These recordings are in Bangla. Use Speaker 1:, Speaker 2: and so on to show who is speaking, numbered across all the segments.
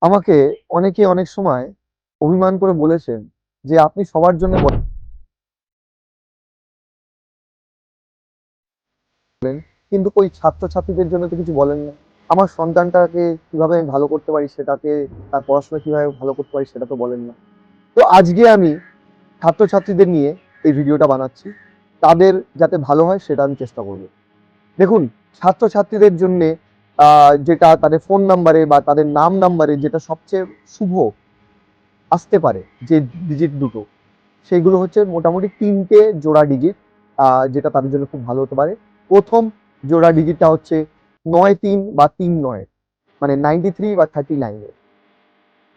Speaker 1: আমাকে অনেকে অনেক সময় অভিমান করে বলেছেন যে আপনি সবার জন্য বলেন, কিন্তু ওই ছাত্রছাত্রীদের জন্য তো কিছু বলেন না। আমার সন্তানটাকে কিভাবে আমি ভালো করতে পারি সেটাকে, তার পড়াশোনা কিভাবে ভালো করতে পারি সেটা তো বলেন না। তো আজকে আমি ছাত্রছাত্রীদের নিয়ে এই ভিডিওটা বানাচ্ছি। তাদের যাতে ভালো হয় সেটা আমি চেষ্টা করব। দেখুন, ছাত্রছাত্রীদের জন্য যেটা তাদের ফোন নাম্বারে বা তাদের নাম্বারে যেটা সবচেয়ে শুভ আসতে পারে, যে ডিজিট দুটো, সেগুলো হচ্ছে মোটামুটি ৩টে জোড়া ডিজিট, যেটা তাদের জন্য খুব ভালো হতে পারে। প্রথম জোড়া ডিজিটটা হচ্ছে ৯-৩ বা ৩-৯, মানে 93 বা 39।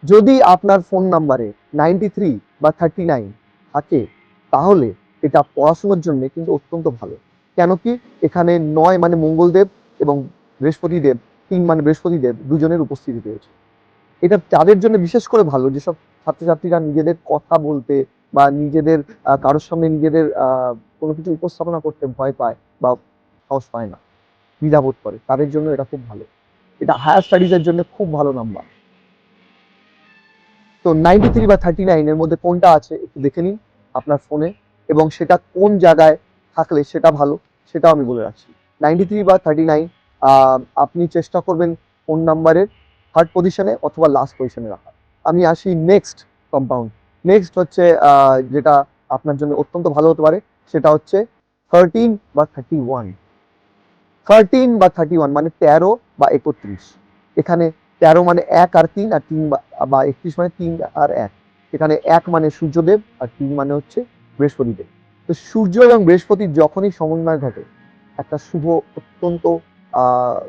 Speaker 1: যদি আপনার ফোন নাম্বারে 93 বা 39 থাকে, তাহলে এটা পড়াশোনার জন্য কিন্তু অত্যন্ত ভালো। কেন কি, এখানে ৯ মানে মঙ্গলদেব এবং বৃহস্পতিদেব, ৩ মানে বৃহস্পতিদেব দুজনের উপস্থিতি রয়েছে। এটা তাদের জন্য বিশেষ করে ভালো যেসব ছাত্রছাত্রীরা নিজেদের কথা বলতে বা নিজেদের কারোর সামনে নিজেদের কোনো কিছু উপস্থাপনা করতে ভয় পায় বা সাহস পায় না, দ্বিধাবোধ করে, তাদের জন্য এটা খুব ভালো। এটা হায়ার স্টাডিজ এর জন্য খুব ভালো নাম্বার। তো 93 বা 39 এর মধ্যে কোনটা আছে একটু দেখে নিন আপনার ফোনে, এবং সেটা কোন জায়গায় থাকলে সেটা ভালো, সেটাও আমি বলে রাখছি। 93 বা 39 আপনি চেষ্টা করবেন ফোন নাম্বারের থার্ড পজিশনে অথবা লাস্ট পজিশনে রাখা। আমি আসি নেক্সট কম্পাউন্ড। নেক্সট হচ্ছে যেটা আপনার জন্য অত্যন্ত ভালো হতে পারে, সেটা হচ্ছে 13 বা 31। 13 বা 31 মানে 13 বা 31। এখানে 13 মানে 1 আর 3, আর 3 বা 31 মানে 3 আর 1। এখানে 1 মানে সূর্যদেব আর 3 মানে হচ্ছে বৃহস্পতিদেব। তো সূর্য এবং বৃহস্পতির যখনই সমন্বয় ঘটে, একটা শুভ, অত্যন্ত আহ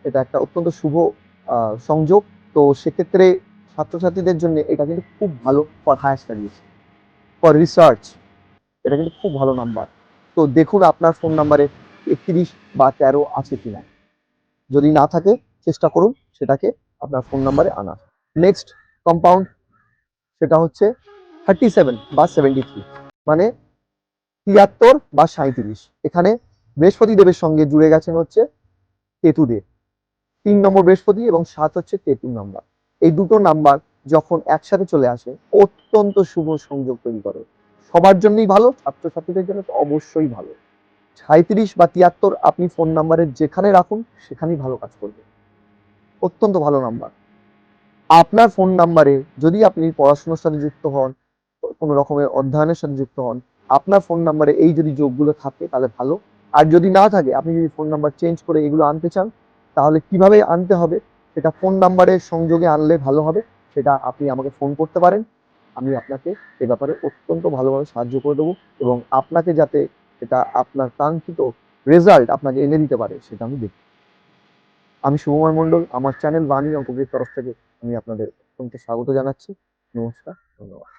Speaker 1: এটা একটা অত্যন্ত শুভ সংযোগ। তো সেক্ষেত্রে ছাত্রছাত্রীদের জন্য এটা কিন্তু খুব ভালো for higher studies, for research. এটা কিন্তু খুব ভালো নাম্বার। তো দেখুন আপনার ফোন নাম্বারে 31 বা 13 আছে কিনা। যদি না থাকে, চেষ্টা করুন সেটাকে আপনার ফোন নাম্বারে আনার। নেক্সট কম্পাউন্ড, সেটা হচ্ছে 37 বা 73, মানে 73 বা 37। এখানে বৃহস্পতি দেবের সঙ্গে জুড়ে গেছেন হচ্ছে কেতুদেব। 3 নম্বর বৃহস্পতি এবং 7 হচ্ছে কেতুর নাম্বার। এই দুটো নাম্বার যখন একসাথে চলে আসে, অত্যন্ত শুভ সংযোগ তৈরি করে। সবার জন্যই ভালো, ছাত্রছাত্রীদের জন্য তো অবশ্যই ভালো। 37 বা 73 আপনি ফোন নাম্বারের যেখানে রাখুন সেখানেই ভালো কাজ করবে। অত্যন্ত ভালো নাম্বার। আপনার ফোন নাম্বারে যদি আপনি পড়াশোনার সাথে যুক্ত হন, কোনো রকমের অধ্যয়নের সাথে যুক্ত হন, আপনার ফোন নাম্বারে এই যদি যোগগুলো থাকে তাহলে ভালো। আর যদি না থাকে, আপনি যদি ফোন নাম্বার চেঞ্জ করে এগুলো আনতে চান, তাহলে কিভাবে আনতে হবে সেটা ফোন নাম্বারের সংযোগে আনলে ভালো হবে। সেটা আপনি আমাকে ফোন করতে পারেন, আমি আপনাকে এ ব্যাপারে অত্যন্ত ভালোভাবে সাহায্য করে দেবো, এবং আপনাকে যাতে এটা আপনার কাঙ্ক্ষিত রেজাল্ট আপনাকে এনে দিতে পারে সেটা আমি দেখব। আমি শুভময় মণ্ডল, আমার চ্যানেল বাণী অঙ্কের তরফ থেকে আমি আপনাদের অত্যন্ত স্বাগত জানাচ্ছি। নমস্কার, ধন্যবাদ।